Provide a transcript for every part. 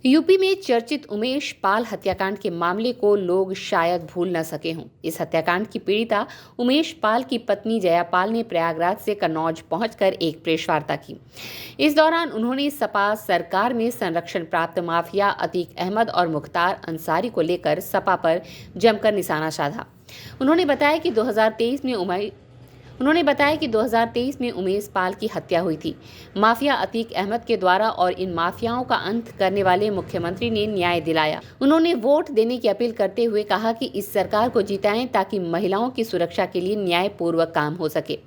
UP में चर्चित उमेश पाल हत्याकांड के मामले को लोग शायद भूल न सके हों। इस हत्याकांड की पीड़िता उमेश पाल की पत्नी जया पाल ने प्रयागराज से कन्नौज पहुंचकर एक प्रेस वार्ता की। इस दौरान उन्होंने सपा सरकार में संरक्षण प्राप्त माफिया अतीक अहमद और मुख्तार अंसारी को लेकर सपा पर जमकर निशाना साधा। उन्होंने बताया कि 2023 में उमेश पाल की हत्या हुई थी। माफिया अतीक अहमद के द्वारा और इन माफियाओं का अंत करने वाले मुख्यमंत्री ने न्याय दिलाया। उन्होंने वोट देने की अपील करते हुए कहा कि इस सरकार को जिताएं ताकि महिलाओं की सुरक्षा के लिए न्यायपूर्वक काम हो सके।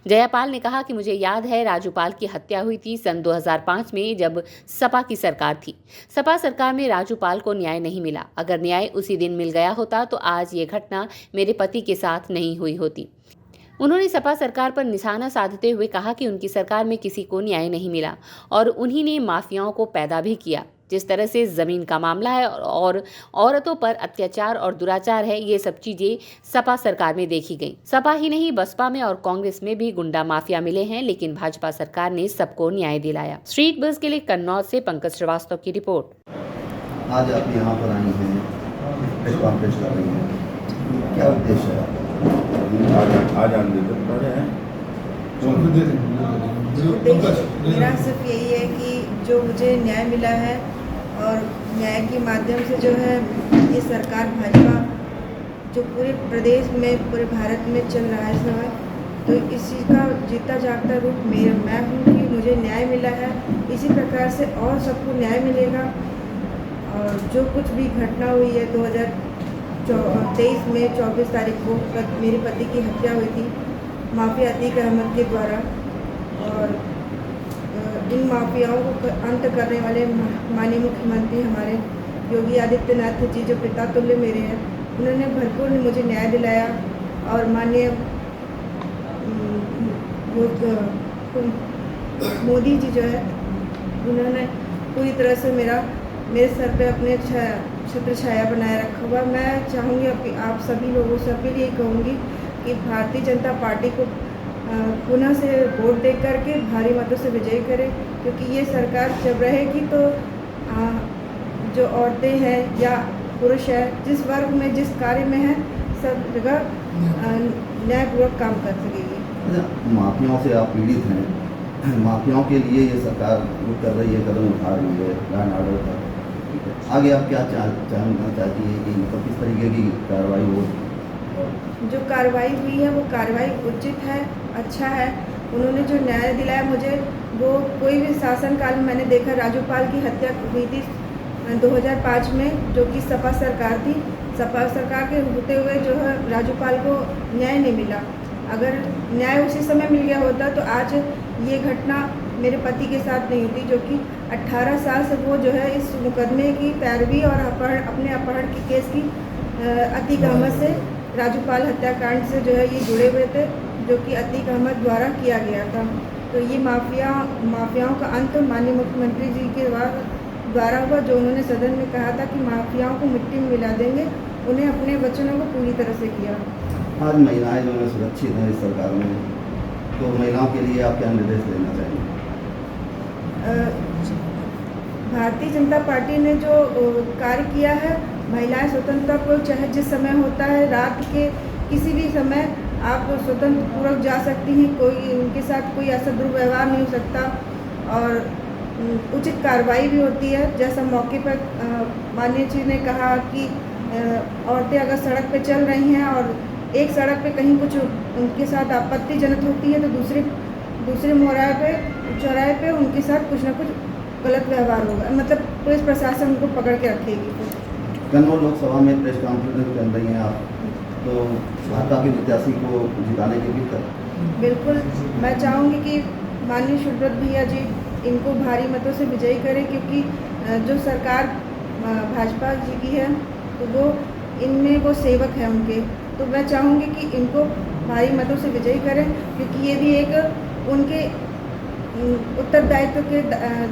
जयापाल ने कहा कि मुझे याद है राजूपाल की हत्या हुई थी सन 2005 में, जब सपा की सरकार थी। सपा सरकार में राजूपाल को न्याय नहीं मिला। अगर न्याय उसी दिन मिल गया होता तो आज ये घटना मेरे पति के साथ नहीं हुई होती। उन्होंने सपा सरकार पर निशाना साधते हुए कहा कि उनकी सरकार में किसी को न्याय नहीं मिला और उन्हीं ने माफियाओं को पैदा भी किया। जिस तरह से जमीन का मामला है और औरतों पर अत्याचार और दुराचार है, ये सब चीजें सपा सरकार में देखी गई। सपा ही नहीं, बसपा में और कांग्रेस में भी गुंडा माफिया मिले हैं, लेकिन भाजपा सरकार ने सबको न्याय दिलाया। स्ट्रीट बस के लिए कन्नौज से पंकज श्रीवास्तव की रिपोर्ट। आज आप यहाँ पर आई हैं, प्रेस कॉन्फ्रेंस कर रही हैं, क्या उद्देश्य है? मेरा सिर्फ यही है कि जो मुझे न्याय मिला है और न्याय के माध्यम से जो है ये सरकार भाजपा जो पूरे प्रदेश में, पूरे भारत में चल रहा है इस समय, तो इस चीज़ का जीता जागता रूप मैं हूँ कि मुझे न्याय मिला है। इसी प्रकार से और सबको न्याय मिलेगा। और जो कुछ भी घटना हुई है 2023 में 24 तारीख को मेरे पति की हत्या हुई थी माफिया अतीक अहमद के द्वारा, और इन माफियाओं को अंत करने वाले माननीय मुख्यमंत्री हमारे योगी आदित्यनाथ जी, जो पिता तुल्य मेरे हैं, उन्होंने भरपूर मुझे न्याय दिलाया। और माननीय मोदी जी जो है, उन्होंने पूरी तरह से मेरे सर पे अपने छत्र छाया बनाए रखा हुआ। मैं चाहूँगी आप सभी लोगों से अपील यही कहूँगी कि भारतीय जनता पार्टी को पुनः से वोट दे करके भारी मतों से विजयी करें, क्योंकि ये सरकार जब रहेगी तो जो औरतें हैं या पुरुष है, जिस वर्ग में जिस कार्य में है, सब जगह न्यायपूर्वक काम कर सकेगी। माफियाओं से आप पीड़ित हैं, माफियाओं के लिए ये सरकार कर रही है, कदम उठा रही है लॉ एंड ऑर्डर का, आगे आप क्या जानना चाहती है कि मतलब किस तरीके की कार्रवाई हो? जो कार्रवाई हुई है वो कार्रवाई उचित है, अच्छा है। उन्होंने जो न्याय दिलाया मुझे, वो कोई भी शासनकाल में मैंने देखा। राजूपाल की हत्या हुई थी 2005 में, जो कि सपा सरकार थी। सपा सरकार के होते हुए जो है राजूपाल को न्याय नहीं मिला। अगर न्याय उसी समय मिल गया होता तो आज ये घटना मेरे पति के साथ नहीं होती, जो कि 18 साल से वो जो है इस मुकदमे की पैरवी और अपने अपहरण के केस की अतीक अहमद से, राजूपाल हत्याकांड से जो है ये जुड़े हुए थे, जो कि अतीक अहमद द्वारा किया गया था। तो ये माफियाओं का अंत माननीय मुख्यमंत्री जी के द्वारा हुआ, जो उन्होंने सदन में कहा था कि माफियाओं को मिट्टी में मिला देंगे। उन्हें अपने वचनों को पूरी तरह से किया। आज महिलाएं जो है सुरक्षित हैं इस सरकार में, तो महिलाओं के लिए आप क्या निर्देश देना चाहेंगे? भारतीय जनता पार्टी ने जो कार्य किया है, महिलाएं स्वतंत्रता को चाहे जिस समय होता है, रात के किसी भी समय आप स्वतंत्र पूर्वक जा सकती हैं। कोई उनके साथ कोई ऐसा दुर्व्यवहार नहीं हो सकता और उचित कार्रवाई भी होती है। जैसा मौके पर माननीय जी ने कहा कि औरतें अगर सड़क पे चल रही हैं और एक सड़क पे कहीं कुछ उनके साथ आपत्तिजनक होती है, तो दूसरे चौराहे पे उनके साथ कुछ ना कुछ गलत व्यवहार होगा, मतलब पुलिस प्रशासन उनको पकड़ के रखेगी। कन्नौज लोकसभा में प्रेस कॉन्फ्रेंस कर रही हैं आप, तो भाजपा के प्रत्याशी को जिताने के लिए बिल्कुल मैं चाहूँगी कि माननीय सुब्रत भैया जी इनको भारी मतों से विजयी करें, क्योंकि जो सरकार भाजपा जी की है तो वो इनमें वो सेवक है उनके। तो मैं चाहूँगी कि इनको भारी मतों से विजयी करें, क्योंकि ये भी एक उनके उत्तरदायित्व के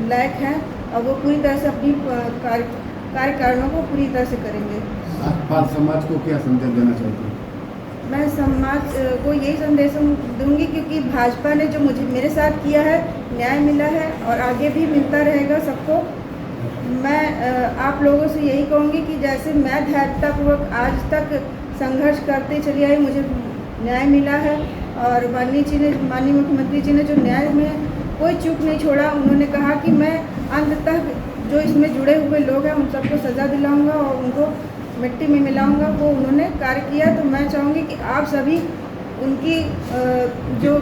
लायक हैं और वो पूरी तरह से अपनी कार्यकारिणों को पूरी तरह से करेंगे। आप समाज को क्या संदेश देना चाहते हैं? मैं समाज को यही संदेश दूंगी, क्योंकि भाजपा ने जो मेरे साथ किया है, न्याय मिला है और आगे भी मिलता रहेगा सबको। मैं आप लोगों से यही कहूँगी कि जैसे मैं धैर्यतापूर्वक आज तक संघर्ष करते चली आई, मुझे न्याय मिला है और माननीय मुख्यमंत्री जी ने जो न्याय में कोई चूक नहीं छोड़ा। उन्होंने कहा कि मैं अंत तक जो इसमें जुड़े हुए लोग हैं उन सबको सज़ा दिलाऊंगा और उनको मिट्टी में मिलाऊंगा। वो उन्होंने कार्य किया। तो मैं चाहूँगी कि आप सभी उनकी जो